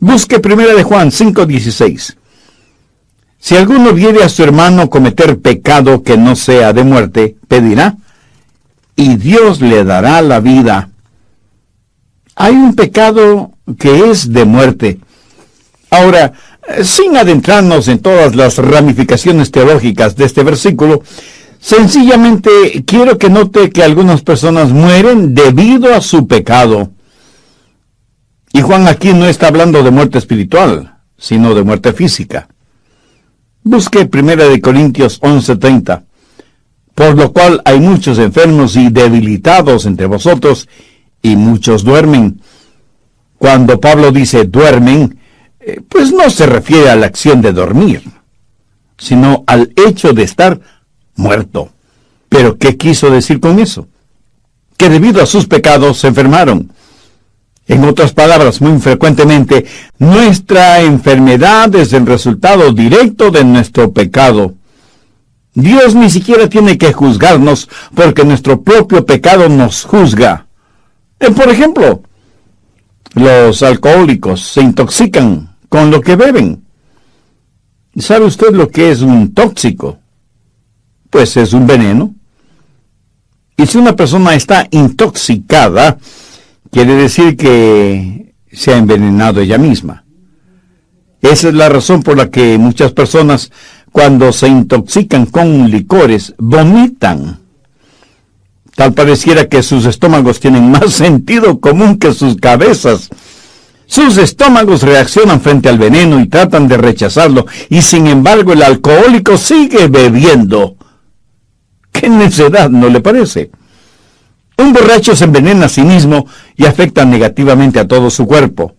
Busque 1 de Juan 5:16. Si alguno viere a su hermano cometer pecado que no sea de muerte, pedirá, y Dios le dará la vida. Hay un pecado que es de muerte. Ahora, sin adentrarnos en todas las ramificaciones teológicas de este versículo, sencillamente quiero que note que algunas personas mueren debido a su pecado. Y Juan aquí no está hablando de muerte espiritual, sino de muerte física. Busque 1 Corintios 11:30. Por lo cual hay muchos enfermos y debilitados entre vosotros, y muchos duermen. Cuando Pablo dice duermen, pues no se refiere a la acción de dormir, sino al hecho de estar muerto. ¿Pero qué quiso decir con eso? Que debido a sus pecados se enfermaron. En otras palabras, muy frecuentemente, nuestra enfermedad es el resultado directo de nuestro pecado. Dios ni siquiera tiene que juzgarnos porque nuestro propio pecado nos juzga. Por ejemplo, los alcohólicos se intoxican con lo que beben. ¿Sabe usted lo que es un tóxico? Pues es un veneno. Y si una persona está intoxicada, quiere decir que se ha envenenado ella misma. Esa es la razón por la que muchas personas, cuando se intoxican con licores, vomitan. Tal pareciera que sus estómagos tienen más sentido común que sus cabezas. Sus estómagos reaccionan frente al veneno y tratan de rechazarlo, y sin embargo el alcohólico sigue bebiendo. ¡Qué necedad!, ¿no le parece? Un borracho se envenena a sí mismo y afecta negativamente a todo su cuerpo.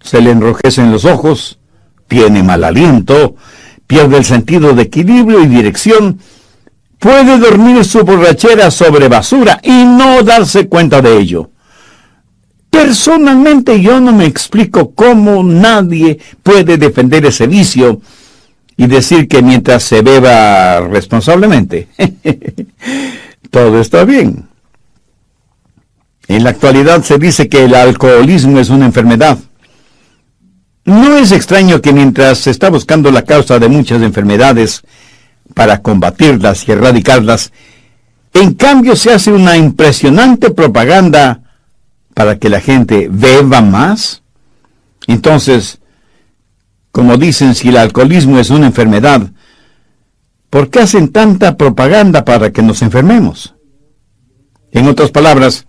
Se le enrojecen los ojos, tiene mal aliento, pierde el sentido de equilibrio y dirección, puede dormir su borrachera sobre basura y no darse cuenta de ello. Personalmente yo no me explico cómo nadie puede defender ese vicio y decir que mientras se beba responsablemente, todo está bien. En la actualidad se dice que el alcoholismo es una enfermedad. No es extraño que mientras se está buscando la causa de muchas enfermedades para combatirlas y erradicarlas, en cambio se hace una impresionante propaganda para que la gente beba más. Entonces, como dicen, si el alcoholismo es una enfermedad, ¿por qué hacen tanta propaganda para que nos enfermemos? En otras palabras,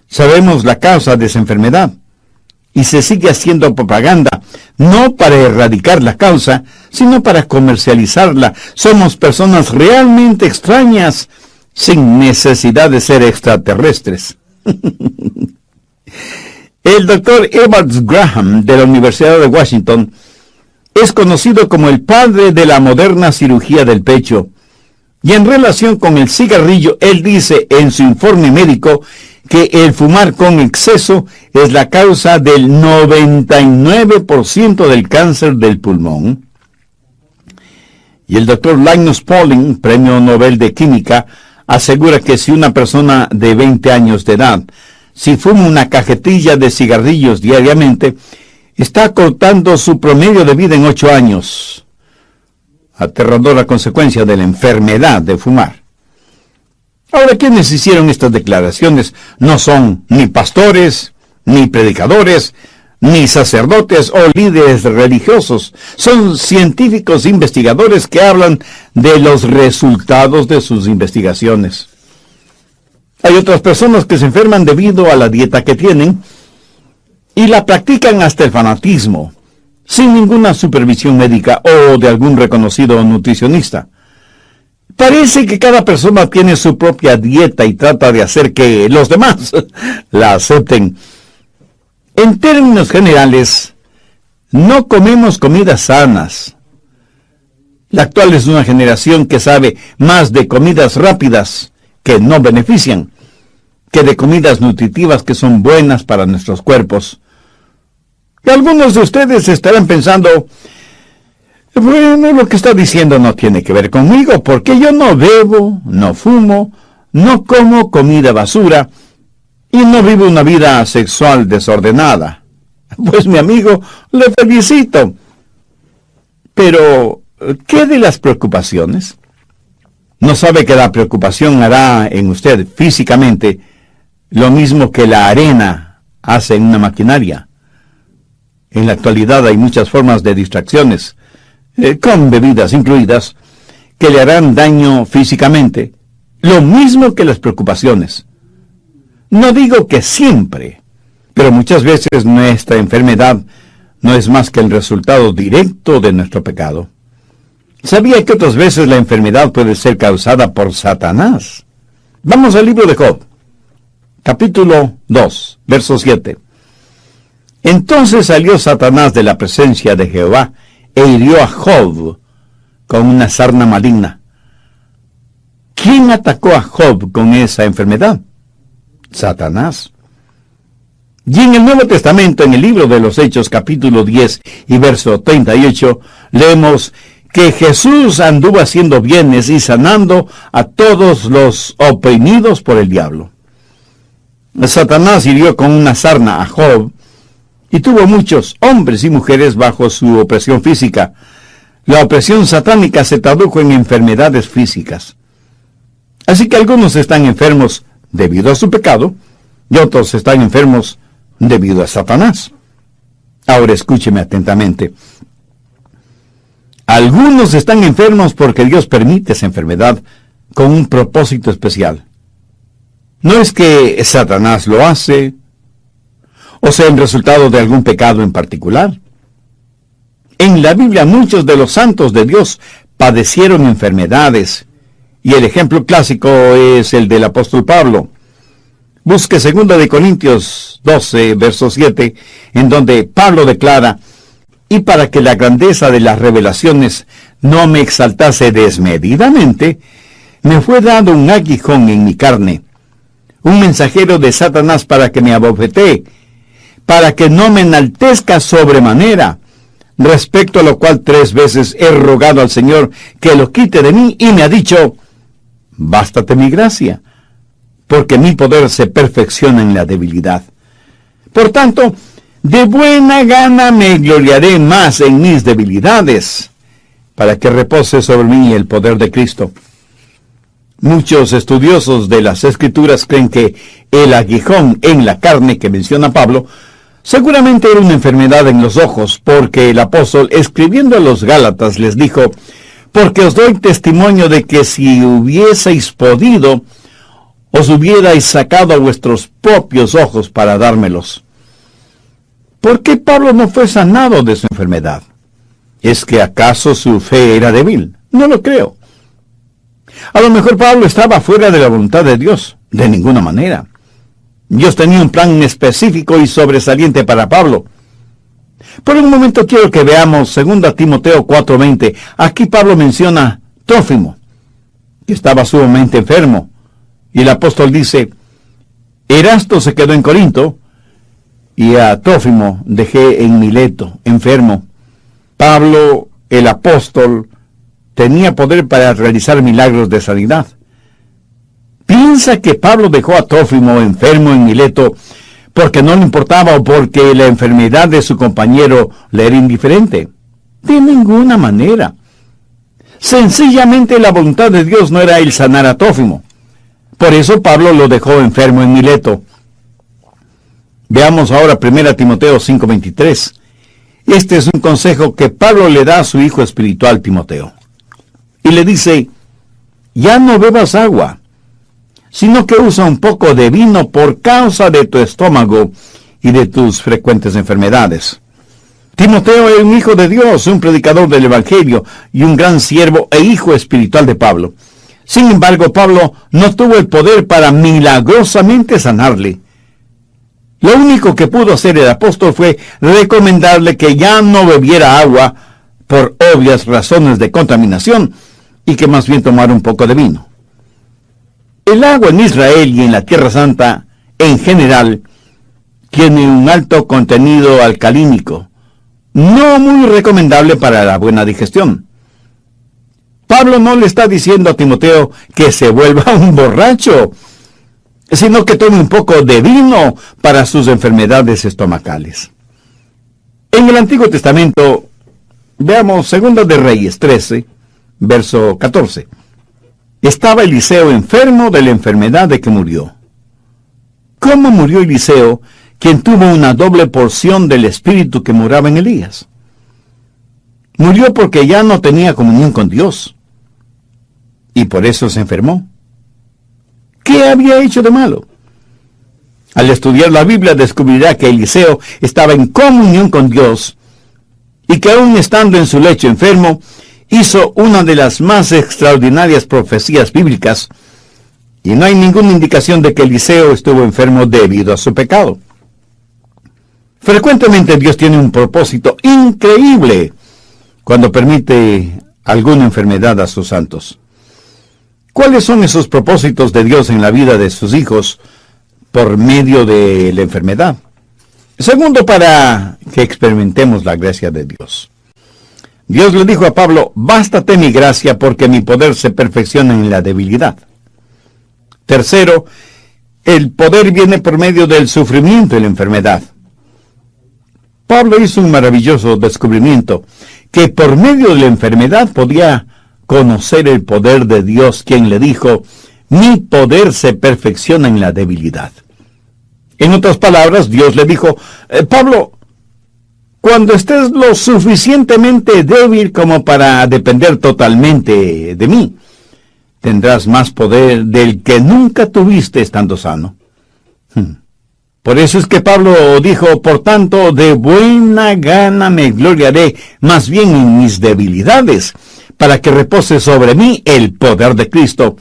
sabemos la causa de esa enfermedad y se sigue haciendo propaganda, no para erradicar la causa, sino para comercializarla. Somos personas realmente extrañas, sin necesidad de ser extraterrestres. El doctor Evans Graham, de la Universidad de Washington, es conocido como el padre de la moderna cirugía del pecho. Y en relación con el cigarrillo, él dice en su informe médico que el fumar con exceso es la causa del 99% del cáncer del pulmón. Y el doctor Linus Pauling, premio Nobel de Química, asegura que si una persona de 20 años de edad, si fuma una cajetilla de cigarrillos diariamente, está acortando su promedio de vida en 8 años. Aterradora consecuencia de la enfermedad de fumar. Ahora, quienes hicieron estas declaraciones no son ni pastores, ni predicadores, ni sacerdotes o líderes religiosos. Son científicos investigadores que hablan de los resultados de sus investigaciones. Hay otras personas que se enferman debido a la dieta que tienen y la practican hasta el fanatismo, sin ninguna supervisión médica o de algún reconocido nutricionista. Parece que cada persona tiene su propia dieta y trata de hacer que los demás la acepten. En términos generales, no comemos comidas sanas. La actual es una generación que sabe más de comidas rápidas que no benefician, que de comidas nutritivas que son buenas para nuestros cuerpos. Y algunos de ustedes estarán pensando, bueno, lo que está diciendo no tiene que ver conmigo, porque yo no bebo, no fumo, no como comida basura y no vivo una vida sexual desordenada. Pues mi amigo, le felicito. Pero, ¿qué de las preocupaciones? ¿No sabe que la preocupación hará en usted físicamente lo mismo que la arena hace en una maquinaria? En la actualidad hay muchas formas de distracciones, con bebidas incluidas, que le harán daño físicamente, lo mismo que las preocupaciones. No digo que siempre, pero muchas veces nuestra enfermedad no es más que el resultado directo de nuestro pecado. ¿Sabía que otras veces la enfermedad puede ser causada por Satanás? Vamos al libro de Job, capítulo 2, verso 7. Entonces salió Satanás de la presencia de Jehová e hirió a Job con una sarna maligna. ¿Quién atacó a Job con esa enfermedad? Satanás. Y en el Nuevo Testamento, en el libro de los Hechos, capítulo 10 y verso 38, leemos que Jesús anduvo haciendo bienes y sanando a todos los oprimidos por el diablo. Satanás hirió con una sarna a Job y tuvo muchos hombres y mujeres bajo su opresión física. La opresión satánica se tradujo en enfermedades físicas. Así que algunos están enfermos debido a su pecado y otros están enfermos debido a Satanás. Ahora escúcheme atentamente. Algunos están enfermos porque Dios permite esa enfermedad con un propósito especial. No es que Satanás lo hace, o sea, el resultado de algún pecado en particular. En la Biblia muchos de los santos de Dios padecieron enfermedades, y el ejemplo clásico es el del apóstol Pablo. Busque 2 Corintios 12, verso 7, en donde Pablo declara: y para que la grandeza de las revelaciones no me exaltase desmedidamente, me fue dado un aguijón en mi carne, un mensajero de Satanás para que me abofetee, para que no me enaltezca sobremanera, respecto a lo cual 3 veces he rogado al Señor que lo quite de mí, y me ha dicho: bástate mi gracia, porque mi poder se perfecciona en la debilidad. Por tanto, de buena gana me gloriaré más en mis debilidades, para que repose sobre mí el poder de Cristo. Muchos estudiosos de las Escrituras creen que el aguijón en la carne que menciona Pablo seguramente era una enfermedad en los ojos, porque el apóstol, escribiendo a los Gálatas, les dijo: porque os doy testimonio de que si hubieseis podido, os hubierais sacado a vuestros propios ojos para dármelos. ¿Por qué Pablo no fue sanado de su enfermedad? ¿Es que acaso su fe era débil? No lo creo. A lo mejor Pablo estaba fuera de la voluntad de Dios. De ninguna manera. Dios tenía un plan específico y sobresaliente para Pablo. Por un momento quiero que veamos 2 Timoteo 4:20. Aquí Pablo menciona a Trófimo, que estaba sumamente enfermo. Y el apóstol dice: Erasto se quedó en Corinto, y a Trófimo dejé en Mileto, enfermo. Pablo, el apóstol, tenía poder para realizar milagros de sanidad. ¿Piensa que Pablo dejó a Trófimo enfermo en Mileto porque no le importaba o porque la enfermedad de su compañero le era indiferente? De ninguna manera. Sencillamente la voluntad de Dios no era el sanar a Trófimo. Por eso Pablo lo dejó enfermo en Mileto. Veamos ahora 1 Timoteo 5:23. Este es un consejo que Pablo le da a su hijo espiritual Timoteo. Y le dice: ya no bebas agua, sino que usa un poco de vino por causa de tu estómago y de tus frecuentes enfermedades. Timoteo es un hijo de Dios, un predicador del Evangelio y un gran siervo e hijo espiritual de Pablo. Sin embargo, Pablo no tuvo el poder para milagrosamente sanarle. Lo único que pudo hacer el apóstol fue recomendarle que ya no bebiera agua por obvias razones de contaminación y que más bien tomara un poco de vino. El agua en Israel y en la Tierra Santa, en general, tiene un alto contenido alcalínico, no muy recomendable para la buena digestión. Pablo no le está diciendo a Timoteo que se vuelva un borracho, sino que tome un poco de vino para sus enfermedades estomacales. En el Antiguo Testamento, veamos 2 de Reyes 13, verso 14. Estaba Eliseo enfermo de la enfermedad de que murió. ¿Cómo murió Eliseo, quien tuvo una doble porción del espíritu que moraba en Elías? Murió porque ya no tenía comunión con Dios, y por eso se enfermó. ¿Qué había hecho de malo? Al estudiar la Biblia descubrirá que Eliseo estaba en comunión con Dios, y que aún estando en su lecho enfermo, hizo una de las más extraordinarias profecías bíblicas, y no hay ninguna indicación de que Eliseo estuvo enfermo debido a su pecado. Frecuentemente Dios tiene un propósito increíble cuando permite alguna enfermedad a sus santos. ¿Cuáles son esos propósitos de Dios en la vida de sus hijos por medio de la enfermedad? Segundo, para que experimentemos la gracia de Dios. Dios le dijo a Pablo: bástate mi gracia, porque mi poder se perfecciona en la debilidad. Tercero, el poder viene por medio del sufrimiento y la enfermedad. Pablo hizo un maravilloso descubrimiento, que por medio de la enfermedad podía conocer el poder de Dios, quien le dijo: mi poder se perfecciona en la debilidad. En otras palabras, Dios le dijo: Pablo, cuando estés lo suficientemente débil como para depender totalmente de mí, tendrás más poder del que nunca tuviste estando sano. Por eso es que Pablo dijo: por tanto, de buena gana me gloriaré más bien en mis debilidades, para que repose sobre mí el poder de Cristo.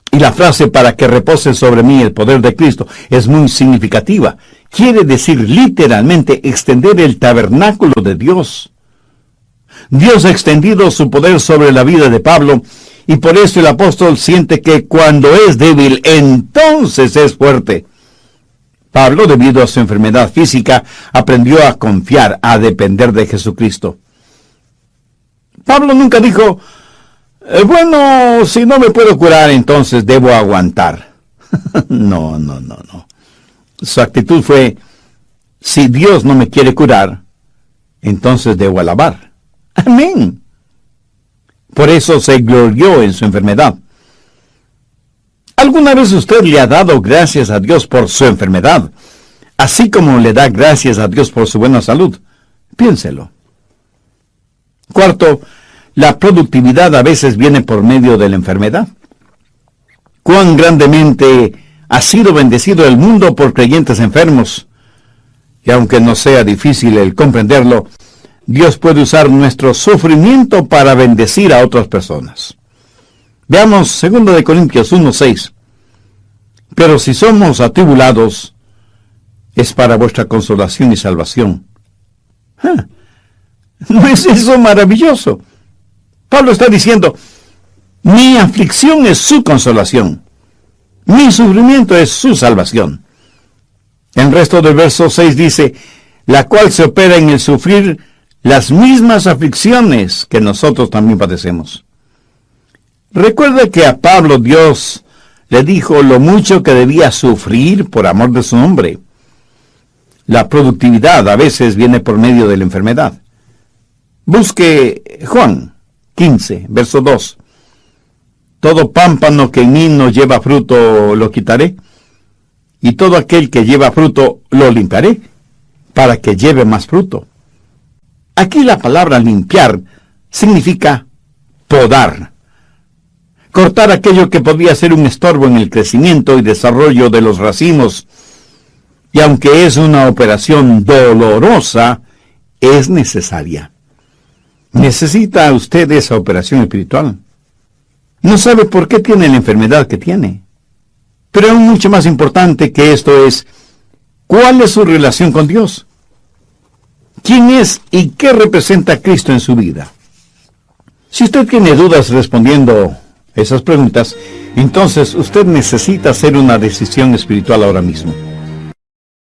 Y la frase "para que repose sobre mí el poder de Cristo" es muy significativa. Quiere decir literalmente extender el tabernáculo de Dios. Dios ha extendido su poder sobre la vida de Pablo, y por eso el apóstol siente que cuando es débil, entonces es fuerte. Pablo, debido a su enfermedad física, aprendió a confiar, a depender de Jesucristo. Pablo nunca dijo: bueno, si no me puedo curar, entonces debo aguantar. No. Su actitud fue: si Dios no me quiere curar, entonces debo alabar. Amén. Por eso se glorió en su enfermedad. ¿Alguna vez usted le ha dado gracias a Dios por su enfermedad, así como le da gracias a Dios por su buena salud? Piénselo. Cuarto, la productividad a veces viene por medio de la enfermedad. Cuán grandemente ha sido bendecido el mundo por creyentes enfermos. Y aunque no sea difícil el comprenderlo, Dios puede usar nuestro sufrimiento para bendecir a otras personas. Veamos 2 Corintios 1:6. Pero si somos atribulados, es para vuestra consolación y salvación. ¿No es eso maravilloso? Pablo está diciendo: mi aflicción es su consolación, mi sufrimiento es su salvación. El resto del verso 6 dice: la cual se opera en el sufrir las mismas aflicciones que nosotros también padecemos. Recuerde que a Pablo Dios le dijo lo mucho que debía sufrir por amor de su nombre. La productividad a veces viene por medio de la enfermedad. Busque Juan 15, verso 2. Todo pámpano que en mí no lleva fruto lo quitaré, y todo aquel que lleva fruto lo limpiaré, para que lleve más fruto. Aquí la palabra limpiar significa podar. Cortar aquello que podía ser un estorbo en el crecimiento y desarrollo de los racimos. Y aunque es una operación dolorosa, es necesaria. ¿Necesita usted esa operación espiritual? No sabe por qué tiene la enfermedad que tiene. Pero aún mucho más importante que esto es: ¿cuál es su relación con Dios? ¿Quién es y qué representa Cristo en su vida? Si usted tiene dudas respondiendo esas preguntas, entonces usted necesita hacer una decisión espiritual ahora mismo.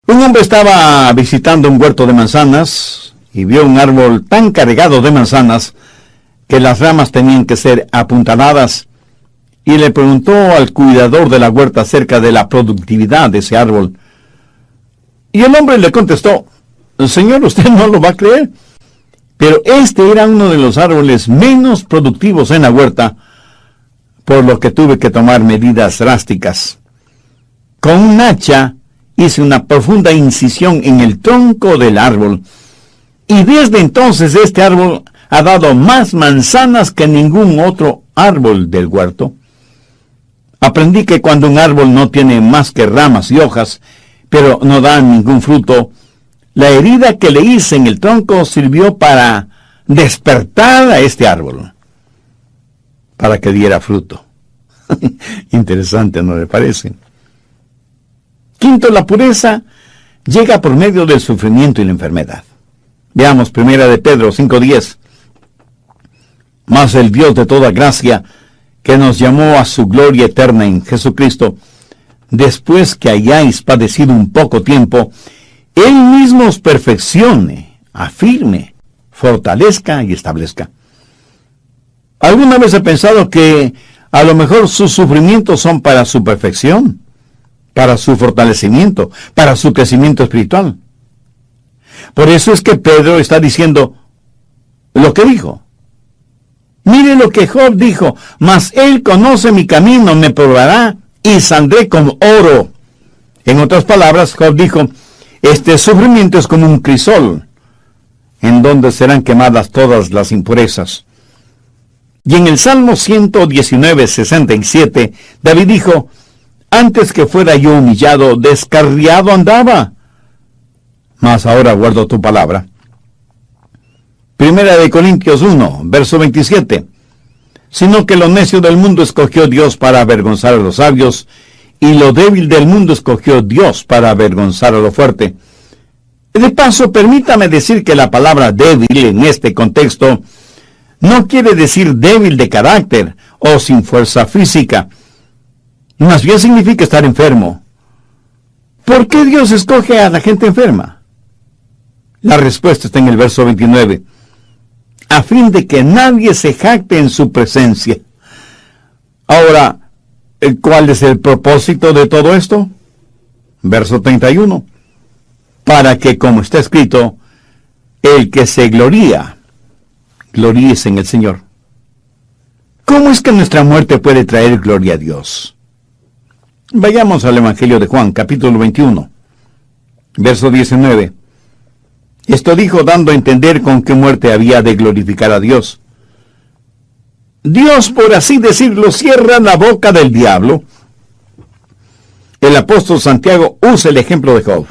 Un hombre estaba visitando un huerto de manzanas y vio un árbol tan cargado de manzanas que las ramas tenían que ser apuntaladas, y le preguntó al cuidador de la huerta acerca de la productividad de ese árbol. Y el hombre le contestó: Señor, usted no lo va a creer, pero este era uno de los árboles menos productivos en la huerta, por lo que tuve que tomar medidas drásticas. Con un hacha hice una profunda incisión en el tronco del árbol, y desde entonces este árbol ha dado más manzanas que ningún otro árbol del huerto. Aprendí que cuando un árbol no tiene más que ramas y hojas, pero no da ningún fruto, la herida que le hice en el tronco sirvió para despertar a este árbol, para que diera fruto. Interesante, ¿no le parece? Quinto, la pureza llega por medio del sufrimiento y la enfermedad. Veamos 1 de Pedro 5:10. Mas el Dios de toda gracia, que nos llamó a su gloria eterna en Jesucristo, después que hayáis padecido un poco tiempo, Él mismo os perfeccione, afirme, fortalezca y establezca. ¿Alguna vez he pensado que a lo mejor sus sufrimientos son para su perfección, para su fortalecimiento, para su crecimiento espiritual? Por eso es que Pedro está diciendo lo que dijo. Mire lo que Job dijo: mas él conoce mi camino, me probará y saldré como oro. En otras palabras, Job dijo: este sufrimiento es como un crisol, en donde serán quemadas todas las impurezas. Y en el Salmo 119:67, David dijo: antes que fuera yo humillado, descarriado andaba, mas ahora guardo tu palabra. 1 de Corintios 1, verso 27. Sino que lo necio del mundo escogió Dios para avergonzar a los sabios, y lo débil del mundo escogió Dios para avergonzar a lo fuerte. De paso, permítame decir que la palabra débil en este contexto no quiere decir débil de carácter o sin fuerza física. Más bien significa estar enfermo. ¿Por qué Dios escoge a la gente enferma? La respuesta está en el verso 29. A fin de que nadie se jacte en su presencia. Ahora, ¿cuál es el propósito de todo esto? Verso 31. Para que, como está escrito, el que se gloríe en el Señor. ¿Cómo es que nuestra muerte puede traer gloria a Dios? Vayamos al Evangelio de Juan, capítulo 21, verso 19. Esto dijo dando a entender con qué muerte había de glorificar a Dios. Dios, por así decirlo, cierra la boca del diablo. El apóstol Santiago usa el ejemplo de Job.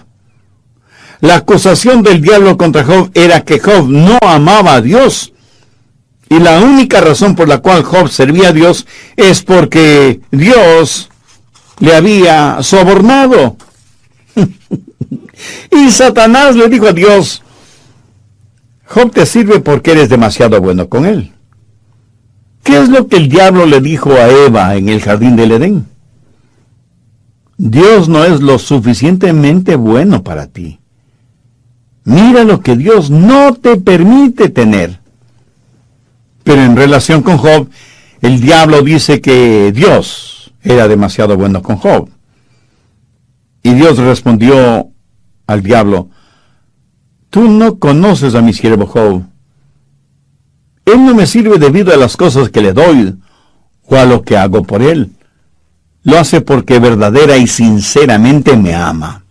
La acusación del diablo contra Job era que Job no amaba a Dios. Y la única razón por la cual Job servía a Dios es porque Dios le había sobornado. Y Satanás le dijo a Dios: Job te sirve porque eres demasiado bueno con él. ¿Qué es lo que el diablo le dijo a Eva en el jardín del Edén? Dios no es lo suficientemente bueno para ti. Mira lo que Dios no te permite tener. Pero en relación con Job, el diablo dice que Dios era demasiado bueno con Job. Y Dios respondió al diablo: tú no conoces a mi siervo Job. Él no me sirve debido a las cosas que le doy o a lo que hago por él. Lo hace porque verdadera y sinceramente me ama.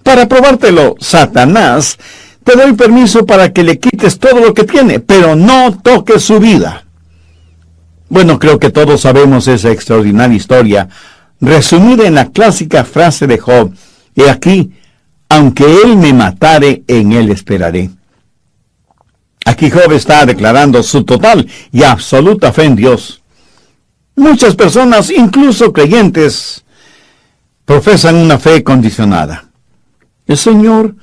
Para probártelo, Satanás, te doy permiso para que le quites todo lo que tiene, pero no toques su vida. Bueno, creo que todos sabemos esa extraordinaria historia, resumida en la clásica frase de Job: he aquí, aunque él me matare, en él esperaré. Aquí Job está declarando su total y absoluta fe en Dios. Muchas personas, incluso creyentes, profesan una fe condicionada. Señor,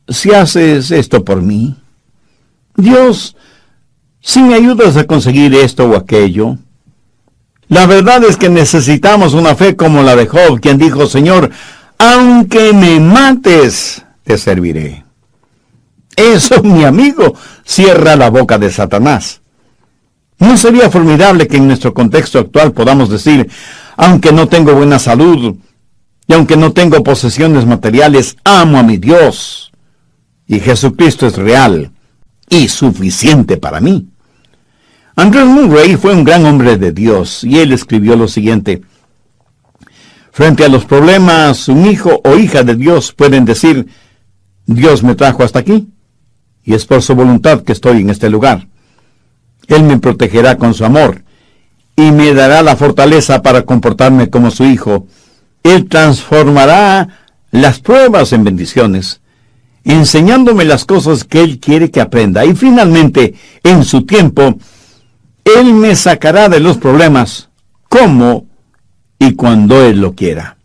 si haces esto por mí, Dios, si me ayudas a conseguir esto o aquello. La verdad es que necesitamos una fe como la de Job, quien dijo: Señor, aunque me mates, te serviré. Eso, mi amigo, cierra la boca de Satanás. ¿No sería formidable que en nuestro contexto actual podamos decir: aunque no tengo buena salud, y aunque no tengo posesiones materiales, amo a mi Dios? y Jesucristo es real y suficiente para mí. Andrew Murray fue un gran hombre de Dios y él escribió lo siguiente: frente a los problemas, un hijo o hija de Dios pueden decir: Dios me trajo hasta aquí y es por su voluntad que estoy en este lugar. Él me protegerá con su amor y me dará la fortaleza para comportarme como su hijo. Él transformará las pruebas en bendiciones, enseñándome las cosas que Él quiere que aprenda. Y finalmente, en su tiempo, Él me sacará de los problemas como y cuando Él lo quiera.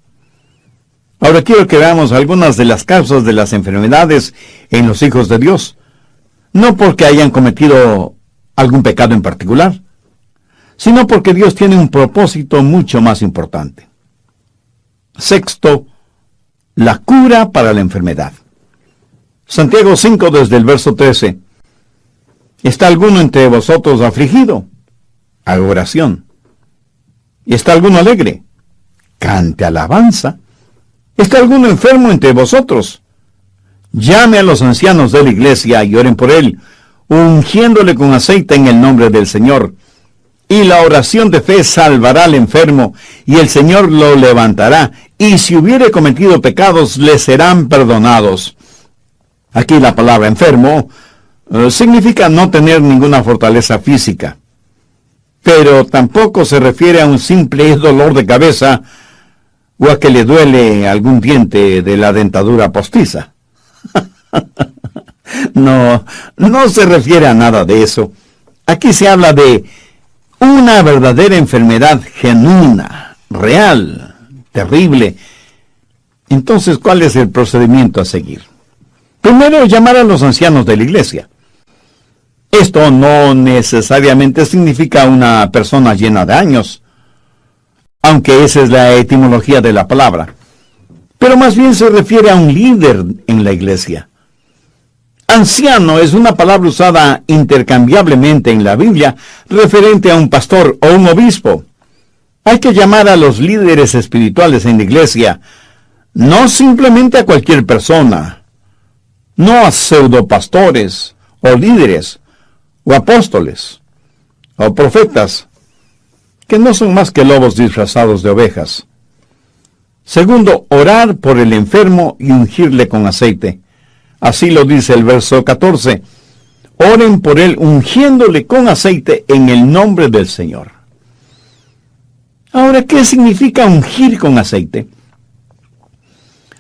Ahora quiero que veamos algunas de las causas de las enfermedades en los hijos de Dios. No porque hayan cometido algún pecado en particular, sino porque Dios tiene un propósito mucho más importante. Sexto, la cura para la enfermedad. Santiago 5, desde el verso 13. ¿Está alguno entre vosotros afligido? Haga oración. ¿Está alguno alegre? Cante alabanza. ¿Está alguno enfermo entre vosotros? Llame a los ancianos de la iglesia y oren por él, ungiéndole con aceite en el nombre del Señor. Y la oración de fe salvará al enfermo, y el Señor lo levantará, y si hubiere cometido pecados, le serán perdonados. Aquí la palabra enfermo significa no tener ninguna fortaleza física, pero tampoco se refiere a un simple dolor de cabeza o a que le duele algún diente de la dentadura postiza. No se refiere a nada de eso. Aquí se habla de una verdadera enfermedad genuina, real, terrible. Entonces, ¿cuál es el procedimiento a seguir? Primero, llamar a los ancianos de la iglesia. Esto no necesariamente significa una persona llena de años, aunque esa es la etimología de la palabra, pero más bien se refiere a un líder en la iglesia. Anciano es una palabra usada intercambiablemente en la Biblia referente a un pastor o un obispo. Hay que llamar a los líderes espirituales en la iglesia, no simplemente a cualquier persona, no a pseudopastores o líderes o apóstoles o profetas, que no son más que lobos disfrazados de ovejas. Segundo, orar por el enfermo y ungirle con aceite. Así lo dice el verso 14. Oren por él ungiéndole con aceite en el nombre del Señor. Ahora, ¿qué significa ungir con aceite?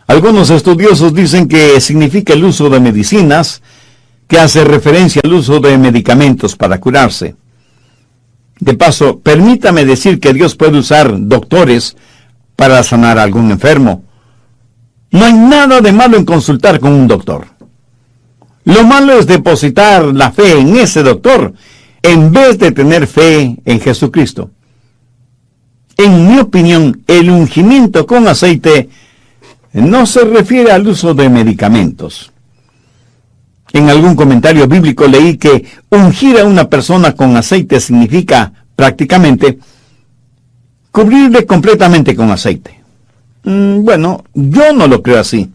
Algunos estudiosos dicen que significa el uso de medicinas, que hace referencia al uso de medicamentos para curarse. De paso, permítame decir que Dios puede usar doctores para sanar a algún enfermo. No hay nada de malo en consultar con un doctor. Lo malo es depositar la fe en ese doctor en vez de tener fe en Jesucristo. En mi opinión, el ungimiento con aceite no se refiere al uso de medicamentos. En algún comentario bíblico leí que ungir a una persona con aceite significa, prácticamente, cubrirle completamente con aceite. Bueno, yo no lo creo así.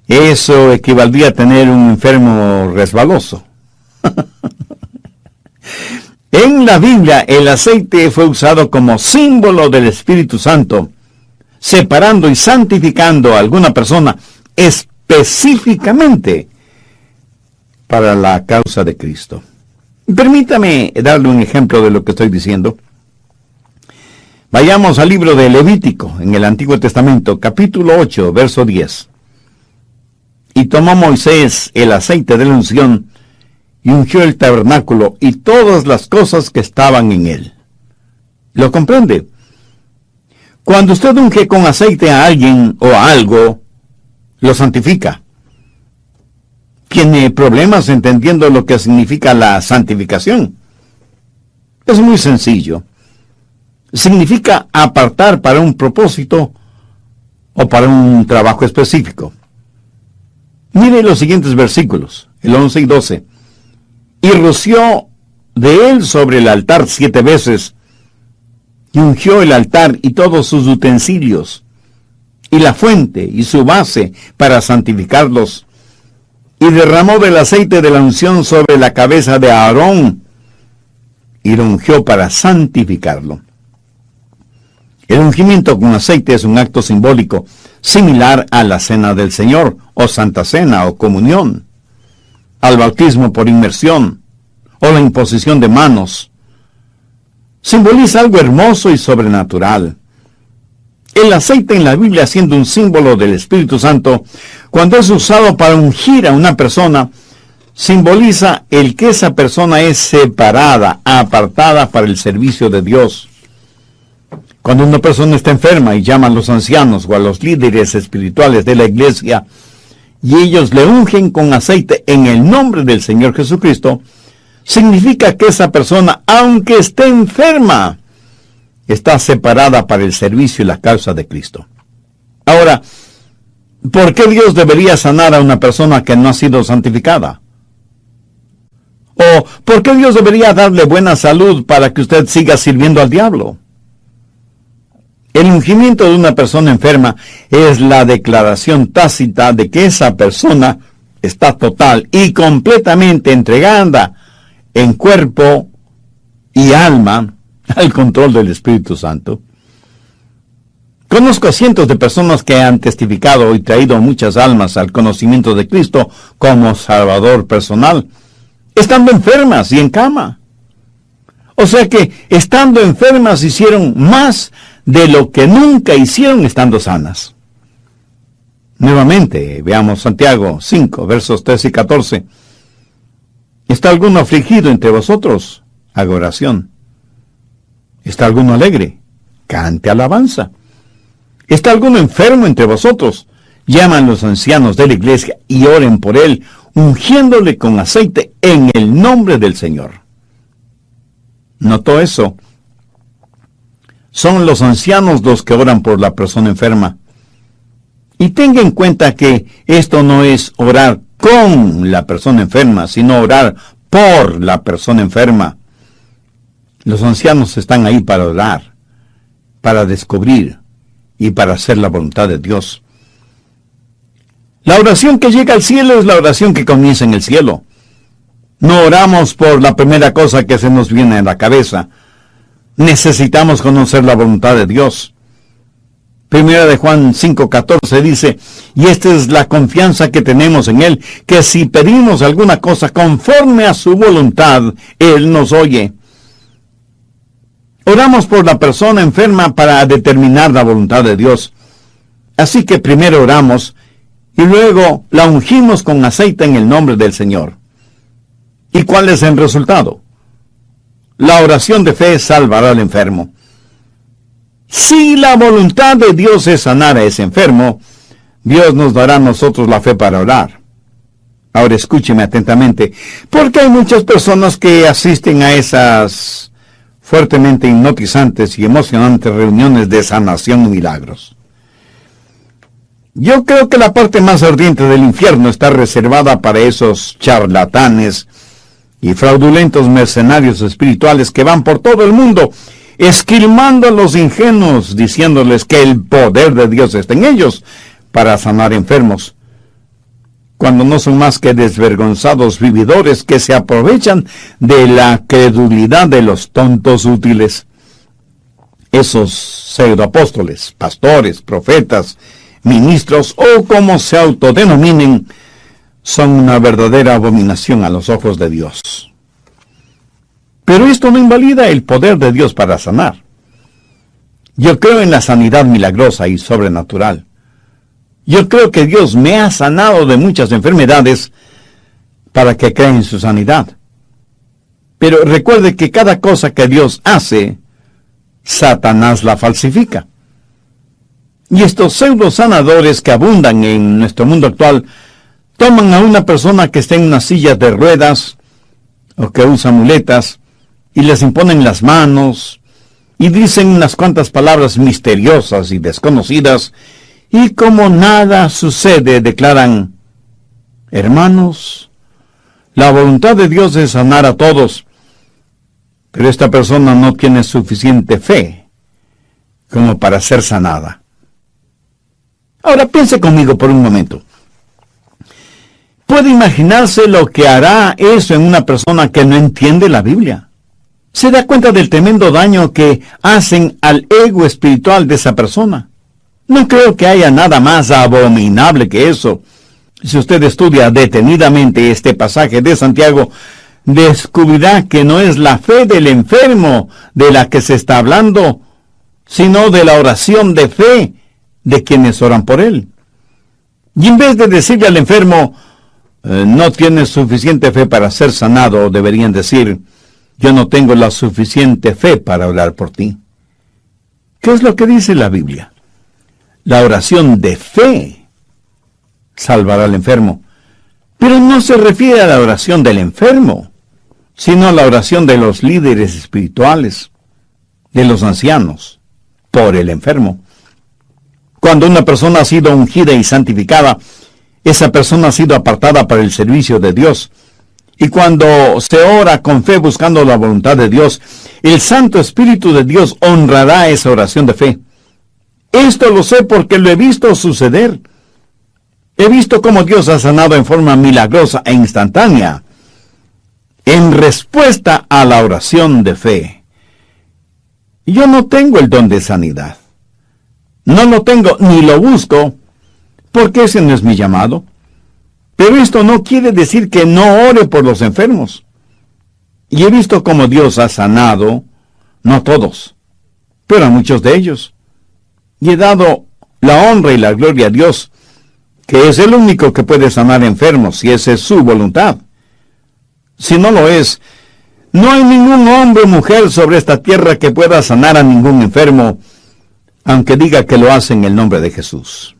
Eso equivaldría a tener un enfermo resbaloso. En la Biblia, el aceite fue usado como símbolo del Espíritu Santo, separando y santificando a alguna persona específicamente para la causa de Cristo. Permítame darle un ejemplo de lo que estoy diciendo. Vayamos al libro de Levítico, en el Antiguo Testamento, capítulo 8, verso 10. Y tomó Moisés el aceite de la unción, y ungió el tabernáculo y todas las cosas que estaban en él. ¿Lo comprende? Cuando usted unge con aceite a alguien o a algo, lo santifica. ¿Tiene problemas entendiendo lo que significa la santificación? Es muy sencillo. Significa apartar para un propósito o para un trabajo específico. Mire los siguientes versículos, el 11 y 12. Y roció de él sobre el altar 7 veces, y ungió el altar y todos sus utensilios, y la fuente y su base para santificarlos. y derramó del aceite de la unción sobre la cabeza de Aarón, y lo ungió para santificarlo. El ungimiento con aceite es un acto simbólico, similar a la Cena del Señor, o Santa Cena, o Comunión, al bautismo por inmersión, o la imposición de manos. Simboliza algo hermoso y sobrenatural. El aceite en la Biblia, siendo un símbolo del Espíritu Santo, cuando es usado para ungir a una persona, simboliza el que esa persona es separada, apartada para el servicio de Dios. Cuando una persona está enferma y llama a los ancianos o a los líderes espirituales de la iglesia, y ellos le ungen con aceite en el nombre del Señor Jesucristo, significa que esa persona, aunque esté enferma, está separada para el servicio y la causa de Cristo. Ahora, ¿por qué Dios debería sanar a una persona que no ha sido santificada? ¿O por qué Dios debería darle buena salud para que usted siga sirviendo al diablo? El ungimiento de una persona enferma es la declaración tácita de que esa persona está total y completamente entregada en cuerpo y alma al control del Espíritu Santo. Conozco a cientos de personas que han testificado y traído muchas almas al conocimiento de Cristo como Salvador personal, estando enfermas y en cama. O sea que, estando enfermas, hicieron más de lo que nunca hicieron estando sanas. Nuevamente, veamos Santiago 5, versos 13 y 14. ¿Está alguno afligido entre vosotros? Haga oración. ¿Está alguno alegre? Cante alabanza. ¿Está alguno enfermo entre vosotros? Llaman los ancianos de la iglesia y oren por él, ungiéndole con aceite en el nombre del Señor. ¿Notó eso? Son los ancianos los que oran por la persona enferma. Y tenga en cuenta que esto no es orar con la persona enferma, sino orar por la persona enferma. Los ancianos están ahí para orar, para descubrir y para hacer la voluntad de Dios. La oración que llega al cielo es la oración que comienza en el cielo. No oramos por la primera cosa que se nos viene a la cabeza. Necesitamos conocer la voluntad de Dios. Primera de Juan 5:14 dice, y esta es la confianza que tenemos en Él, que si pedimos alguna cosa conforme a su voluntad, Él nos oye. Oramos por la persona enferma para determinar la voluntad de Dios. Así que primero oramos y luego la ungimos con aceite en el nombre del Señor. ¿Y cuál es el resultado? La oración de fe salvará al enfermo. Si la voluntad de Dios es sanar a ese enfermo, Dios nos dará a nosotros la fe para orar. Ahora escúcheme atentamente, porque hay muchas personas que asisten a esas fuertemente hipnotizantes y emocionantes reuniones de sanación y milagros. Yo creo que la parte más ardiente del infierno está reservada para esos charlatanes y fraudulentos mercenarios espirituales que van por todo el mundo esquilmando a los ingenuos, diciéndoles que el poder de Dios está en ellos para sanar enfermos, cuando no son más que desvergonzados vividores que se aprovechan de la credulidad de los tontos útiles. Esos pseudoapóstoles, pastores, profetas, ministros o como se autodenominen, son una verdadera abominación a los ojos de Dios. Pero esto no invalida el poder de Dios para sanar. Yo creo en la sanidad milagrosa y sobrenatural. Yo creo que Dios me ha sanado de muchas enfermedades para que crea en su sanidad. Pero recuerde que cada cosa que Dios hace, Satanás la falsifica. Y estos pseudo sanadores que abundan en nuestro mundo actual toman a una persona que está en una silla de ruedas o que usa muletas y les imponen las manos y dicen unas cuantas palabras misteriosas y desconocidas y como nada sucede declaran: hermanos, la voluntad de Dios es sanar a todos, pero esta persona no tiene suficiente fe como para ser sanada. Ahora piense conmigo por un momento. ¿Puede imaginarse lo que hará eso en una persona que no entiende la Biblia? ¿Se da cuenta del tremendo daño que hacen al ego espiritual de esa persona? No creo que haya nada más abominable que eso. Si usted estudia detenidamente este pasaje de Santiago, descubrirá que no es la fe del enfermo de la que se está hablando, sino de la oración de fe de quienes oran por él. Y en vez de decirle al enfermo, no tienes suficiente fe para ser sanado, deberían decir, yo no tengo la suficiente fe para orar por ti. ¿Qué es lo que dice la Biblia? La oración de fe salvará al enfermo. Pero no se refiere a la oración del enfermo, sino a la oración de los líderes espirituales, de los ancianos, por el enfermo. Cuando una persona ha sido ungida y santificada, esa persona ha sido apartada para el servicio de Dios. Y cuando se ora con fe buscando la voluntad de Dios, el Santo Espíritu de Dios honrará esa oración de fe. Esto lo sé porque lo he visto suceder. He visto cómo Dios ha sanado en forma milagrosa e instantánea, en respuesta a la oración de fe. Yo no tengo el don de sanidad. No lo tengo ni lo busco, porque ese no es mi llamado. Pero esto no quiere decir que no ore por los enfermos. Y he visto cómo Dios ha sanado, no todos, pero a muchos de ellos. Y he dado la honra y la gloria a Dios, que es el único que puede sanar enfermos, si esa es su voluntad. Si no lo es, no hay ningún hombre o mujer sobre esta tierra que pueda sanar a ningún enfermo, aunque diga que lo hace en el nombre de Jesús.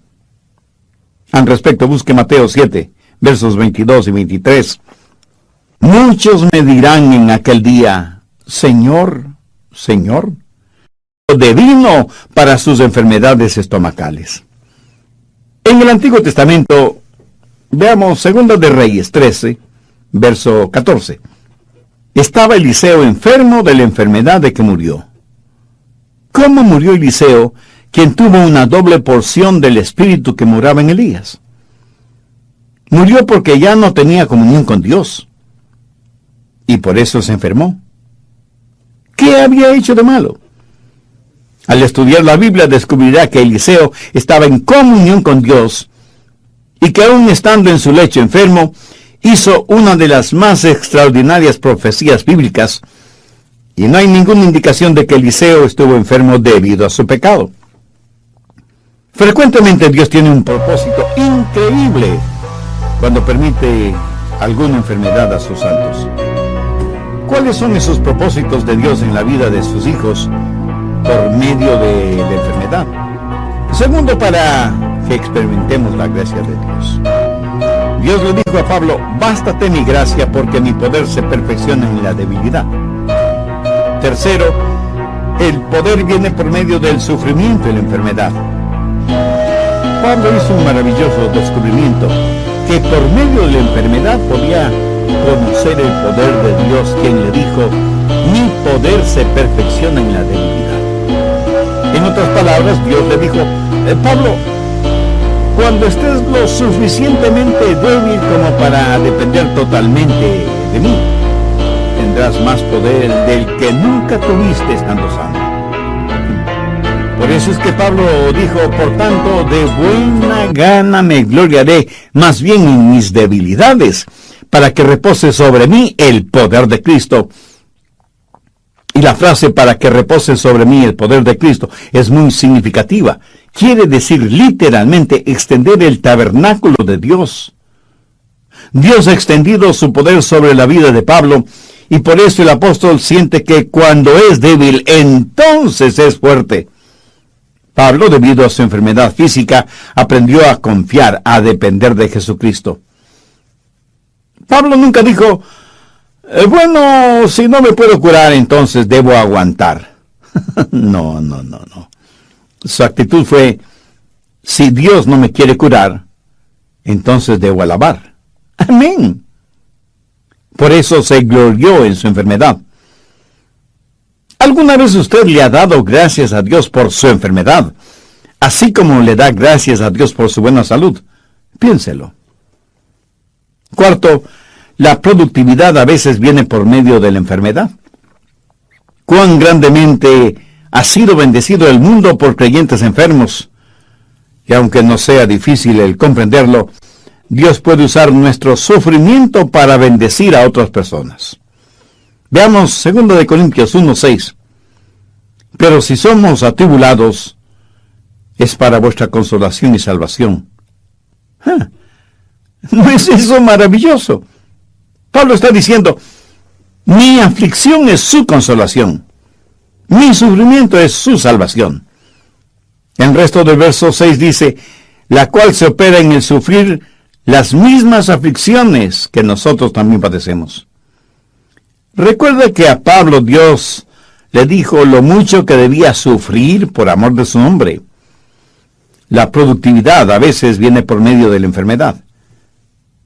Al respecto, busque Mateo 7, versos 22 y 23. Muchos me dirán en aquel día, Señor, Señor, de vino para sus enfermedades estomacales. En el Antiguo Testamento, veamos 2 de Reyes 13, verso 14. Estaba Eliseo enfermo de la enfermedad de que murió. ¿Cómo murió Eliseo, quien tuvo una doble porción del espíritu que moraba en Elías? Murió porque ya no tenía comunión con Dios. Y por eso se enfermó. ¿Qué había hecho de malo? Al estudiar la Biblia descubrirá que Eliseo estaba en comunión con Dios y que aún estando en su lecho enfermo, hizo una de las más extraordinarias profecías bíblicas, y no hay ninguna indicación de que Eliseo estuvo enfermo debido a su pecado. Frecuentemente Dios tiene un propósito increíble cuando permite alguna enfermedad a sus santos. ¿Cuáles son esos propósitos de Dios en la vida de sus hijos por medio de la enfermedad? Segundo, para que experimentemos la gracia de Dios. Dios le dijo a Pablo, bástate mi gracia porque mi poder se perfecciona en la debilidad. Tercero, el poder viene por medio del sufrimiento y la enfermedad. Pablo hizo un maravilloso descubrimiento, que por medio de la enfermedad podía conocer el poder de Dios, quien le dijo, mi poder se perfecciona en la debilidad. En otras palabras, Dios le dijo, Pablo, cuando estés lo suficientemente débil como para depender totalmente de mí, tendrás más poder del que nunca tuviste estando sano. Por eso es que Pablo dijo, por tanto, de buena gana me gloriaré, más bien en mis debilidades, para que repose sobre mí el poder de Cristo. Y la frase para que repose sobre mí el poder de Cristo es muy significativa. Quiere decir literalmente extender el tabernáculo de Dios. Dios ha extendido su poder sobre la vida de Pablo, y por eso el apóstol siente que cuando es débil, entonces es fuerte. Pablo, debido a su enfermedad física, aprendió a confiar, a depender de Jesucristo. Pablo nunca dijo, bueno, si no me puedo curar, entonces debo aguantar. No. Su actitud fue, si Dios no me quiere curar, entonces debo alabar. Amén. Por eso se glorió en su enfermedad. ¿Alguna vez usted le ha dado gracias a Dios por su enfermedad, así como le da gracias a Dios por su buena salud? Piénselo. Cuarto, la productividad a veces viene por medio de la enfermedad. Cuán grandemente ha sido bendecido el mundo por creyentes enfermos. Y aunque no sea difícil el comprenderlo, Dios puede usar nuestro sufrimiento para bendecir a otras personas. Veamos 2 Corintios 1:6. Pero si somos atribulados, es para vuestra consolación y salvación. ¿No es eso maravilloso? Pablo está diciendo, mi aflicción es su consolación. Mi sufrimiento es su salvación. El resto del verso 6 dice, la cual se opera en el sufrir las mismas aflicciones que nosotros también padecemos. Recuerda que a Pablo Dios le dijo lo mucho que debía sufrir por amor de su nombre. La productividad a veces viene por medio de la enfermedad.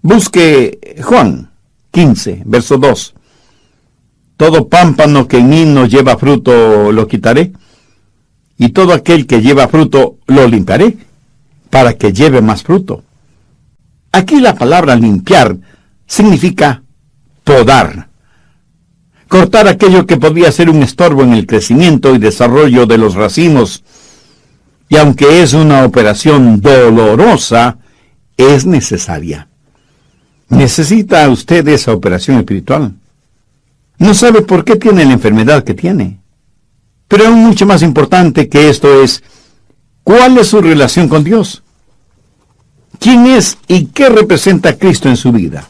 Busque Juan 15, verso 2. Todo pámpano que en mí no lleva fruto lo quitaré, y todo aquel que lleva fruto lo limpiaré, para que lleve más fruto. Aquí la palabra limpiar significa podar. Cortar aquello que podía ser un estorbo en el crecimiento y desarrollo de los racimos. Y aunque es una operación dolorosa, es necesaria. ¿Necesita usted esa operación espiritual? No sabe por qué tiene la enfermedad que tiene. Pero aún mucho más importante que esto es, ¿cuál es su relación con Dios? ¿Quién es y qué representa Cristo en su vida?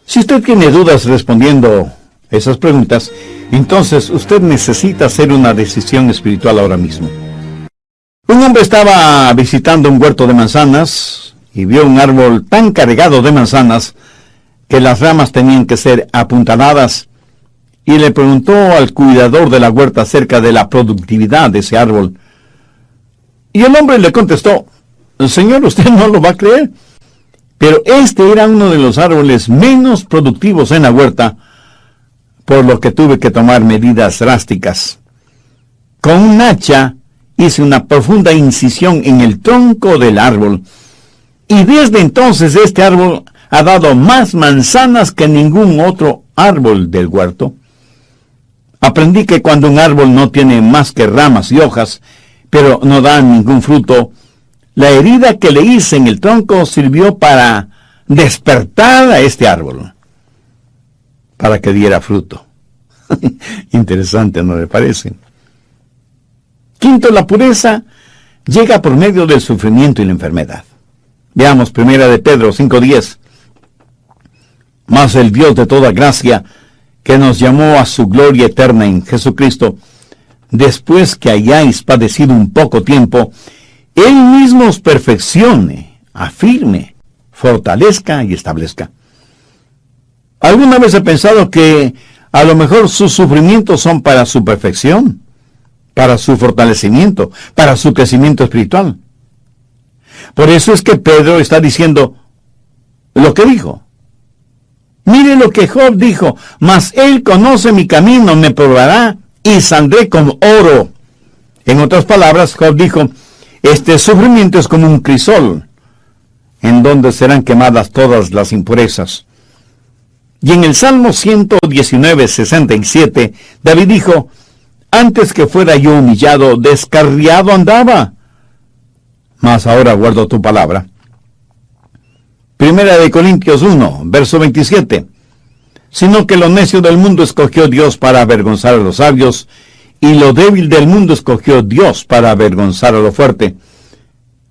Si usted tiene dudas respondiendo esas preguntas, entonces usted necesita hacer una decisión espiritual ahora mismo. Un hombre estaba visitando un huerto de manzanas y vio un árbol tan cargado de manzanas que las ramas tenían que ser apuntaladas, y le preguntó al cuidador de la huerta acerca de la productividad de ese árbol. Y el hombre le contestó, Señor, usted no lo va a creer, pero este era uno de los árboles menos productivos en la huerta, por lo que tuve que tomar medidas drásticas. Con un hacha hice una profunda incisión en el tronco del árbol, y desde entonces este árbol ha dado más manzanas que ningún otro árbol del huerto. Aprendí que cuando un árbol no tiene más que ramas y hojas, pero no da ningún fruto, la herida que le hice en el tronco sirvió para despertar a este árbol, para que diera fruto. Interesante, ¿no le parece? Quinto, la pureza llega por medio del sufrimiento y la enfermedad. Veamos 1 de Pedro 5:10. Mas el Dios de toda gracia, que nos llamó a su gloria eterna en Jesucristo, después que hayáis padecido un poco tiempo, Él mismo os perfeccione, afirme, fortalezca y establezca. ¿Alguna vez he pensado que a lo mejor sus sufrimientos son para su perfección, para su fortalecimiento, para su crecimiento espiritual? Por eso es que Pedro está diciendo lo que dijo. Mire lo que Job dijo, mas él conoce mi camino, me probará y saldré como oro. En otras palabras, Job dijo, este sufrimiento es como un crisol, en donde serán quemadas todas las impurezas. Y en el Salmo 119:67, David dijo, antes que fuera yo humillado, descarriado andaba, mas ahora guardo tu palabra. 1 Corintios 1, verso 27. Sino que lo necio del mundo escogió Dios para avergonzar a los sabios, y lo débil del mundo escogió Dios para avergonzar a lo fuerte.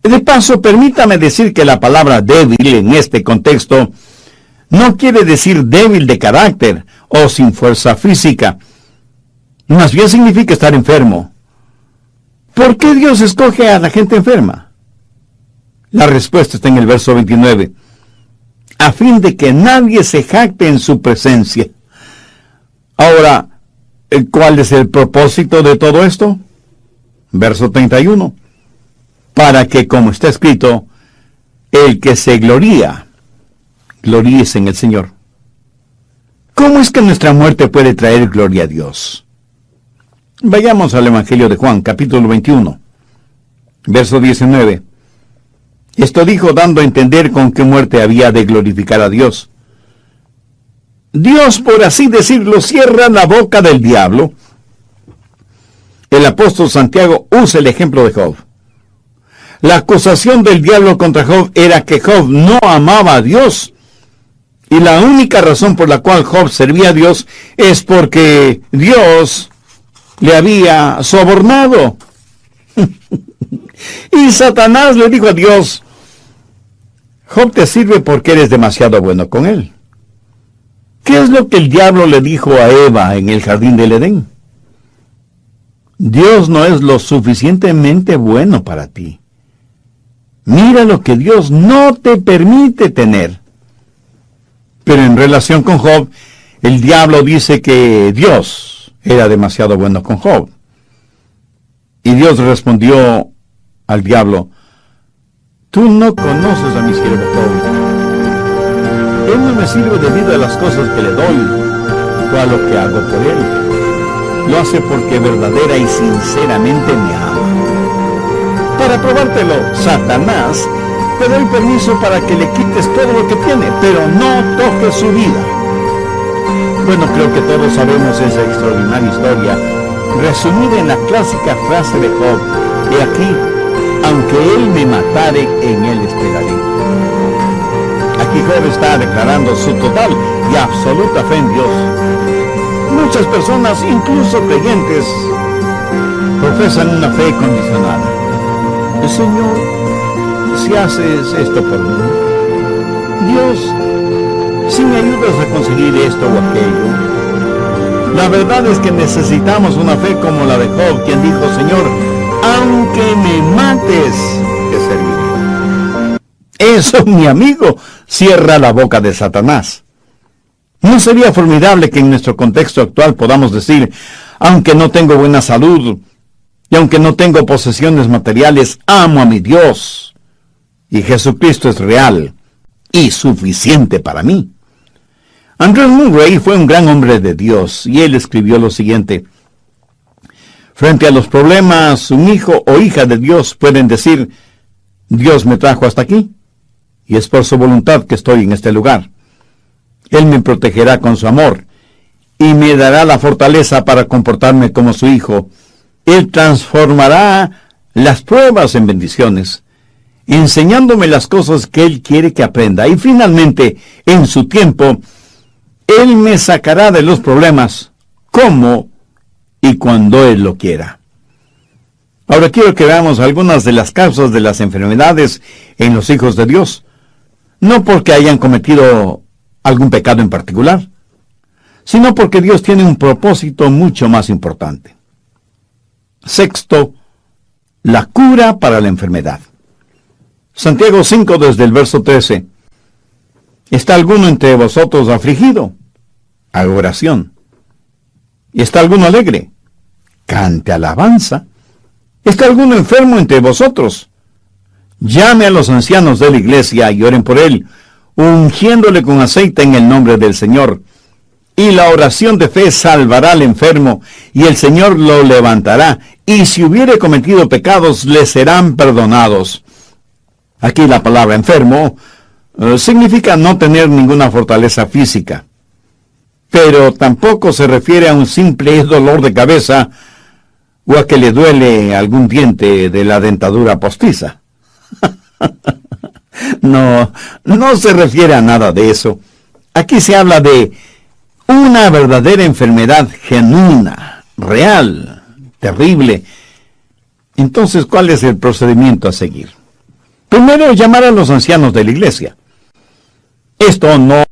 De paso, permítame decir que la palabra débil en este contexto no quiere decir débil de carácter o sin fuerza física. Más bien significa estar enfermo. ¿Por qué Dios escoge a la gente enferma? La respuesta está en el verso 29. A fin de que nadie se jacte en su presencia. Ahora, ¿cuál es el propósito de todo esto? Verso 31. Para que, como está escrito, el que se gloría, gloríese en el Señor. ¿Cómo es que nuestra muerte puede traer gloria a Dios? Vayamos al Evangelio de Juan, capítulo 21, verso 19. Esto Esto dijo dando a entender con qué muerte había de glorificar a Dios. Dios, por así decirlo, cierra la boca del diablo. El apóstol Santiago usa el ejemplo de Job. La acusación del diablo contra Job era que Job no amaba a Dios. Y la única razón por la cual Job servía a Dios es porque Dios le había sobornado. Y Satanás le dijo a Dios: Job te sirve porque eres demasiado bueno con él. ¿Qué es lo que el diablo le dijo a Eva en el jardín del Edén? Dios no es lo suficientemente bueno para ti. Mira lo que Dios no te permite tener. Pero en relación con Job, el diablo dice que Dios era demasiado bueno con Job. Y Dios respondió al diablo: tú no conoces a mi siervo Job. Él no me sirve debido a las cosas que le doy o a lo que hago por él. Lo hace porque verdadera y sinceramente me ama. Para probártelo, Satanás, te doy permiso para que le quites todo lo que tiene, pero no toques su vida. Bueno, creo que todos sabemos esa extraordinaria historia, resumida en la clásica frase de Job: he aquí, aunque él me matare, en él esperaré. Aquí Job está declarando su total y absoluta fe en Dios. Muchas personas, incluso creyentes, profesan una fe condicionada. Señor, si haces esto por mí, Dios, si me ayudas a conseguir esto o aquello. La verdad es que necesitamos una fe como la de Job, quien dijo: Señor, aunque me mates, te serviré. Eso, mi amigo, cierra la boca de Satanás. ¿No sería formidable que en nuestro contexto actual podamos decir: aunque no tengo buena salud, y aunque no tengo posesiones materiales, amo a mi Dios, y Jesucristo es real y suficiente para mí? Andrew Murray fue un gran hombre de Dios, y él escribió lo siguiente: frente a los problemas, un hijo o hija de Dios pueden decir: Dios me trajo hasta aquí, y es por su voluntad que estoy en este lugar. Él me protegerá con su amor, y me dará la fortaleza para comportarme como su hijo. Él transformará las pruebas en bendiciones, enseñándome las cosas que Él quiere que aprenda. Y finalmente, en su tiempo, Él me sacará de los problemas, como y cuando Él lo quiera. Ahora quiero que veamos algunas de las causas de las enfermedades en los hijos de Dios. No porque hayan cometido algún pecado en particular, sino porque Dios tiene un propósito mucho más importante. Sexto, la cura para la enfermedad. Santiago 5, desde el verso 13. ¿Está alguno entre vosotros afligido? Haga oración. ¿Y está alguno alegre? Cante alabanza. ¿Está alguno enfermo entre vosotros? Llame a los ancianos de la iglesia y oren por él, ungiéndole con aceite en el nombre del Señor. Y la oración de fe salvará al enfermo, y el Señor lo levantará, y si hubiere cometido pecados, le serán perdonados. Aquí la palabra enfermo significa no tener ninguna fortaleza física, pero tampoco se refiere a un simple dolor de cabeza o a que le duele algún diente de la dentadura postiza. No se refiere a nada de eso. Aquí se habla de una verdadera enfermedad genuina, real, terrible. Entonces, ¿cuál es el procedimiento a seguir? Primero, llamar a los ancianos de la iglesia. Esto no